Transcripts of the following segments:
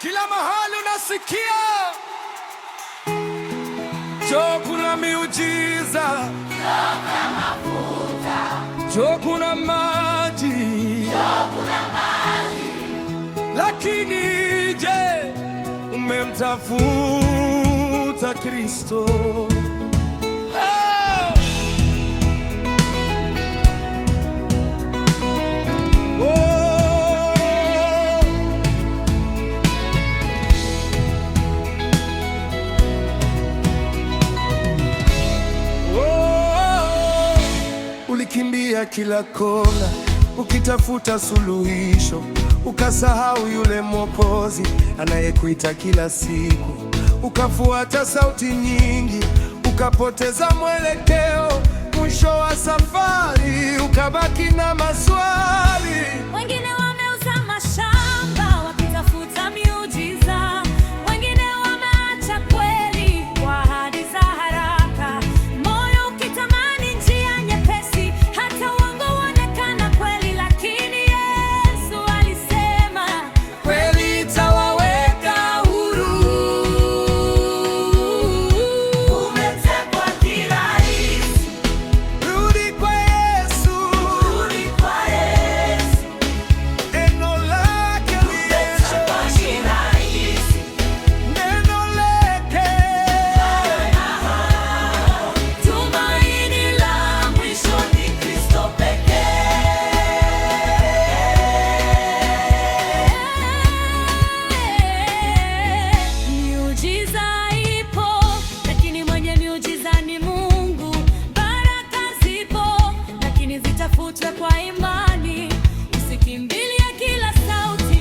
Kila mahali unasikia njoo kuna miujiza, njoo kuna maji, lakini je, umemtafuta Kristo? Ulikimbia kila kona ukitafuta suluhisho, ukasahau yule Mwokozi anayekuita kila siku. Ukafuata sauti nyingi, ukapoteza mwelekeo. Mwisho wa safari ukabaki na maswali. Wengine wameuza mashamba wakitafuta miujiza, wengine wameacha kweli kwa ahadi za haraka. Moyo ukitamani njia nyepesi, hata uongo uonekana kweli, lakini Yesu alisema Kweli itawaweka huru. umetekwa kirahisi. Rudi kwa Yesu, Rudi kwa Yesu. neno lake Umetekwa kirahisi. neno lake. Tumaini la mwisho ni Kristo pekee. Miujiza ipo, lakini mwenye miujiza ni Mungu. Baraka zipo, lakini zitafutwe kwa imani. Usikimbilie kila sauti,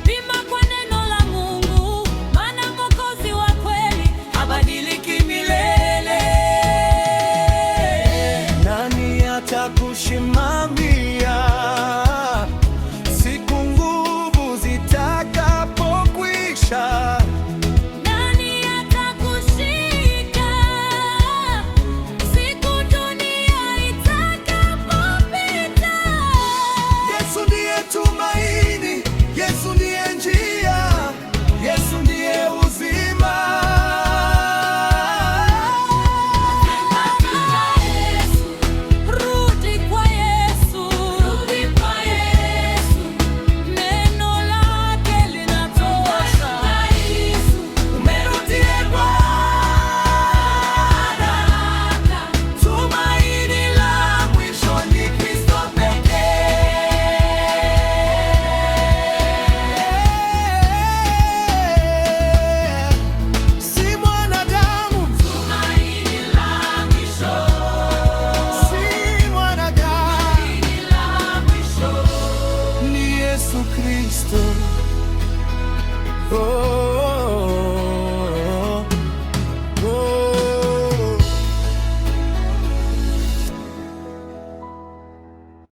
pima kwa neno la Mungu, maana Mwokozi wa kweli habadiliki milele. Nani atakusimamia siku nguvu zitakapokwisha? Nani atakushika siku dunia itakapopita? Yesu ndiye tumaini, Yesu ndiye njia, Yesu ndiye uzima. Rudi kwa Yesu, rudi kwa Yesu. Neno lake linatosha. Umerudie kwa haraka, tumaini la mwisho ni Kristo pekee. Si mwanadamu, Tumaini la mwisho, si mwanadamu, tumaini la mwisho. ni Yesu Kristo. Oh.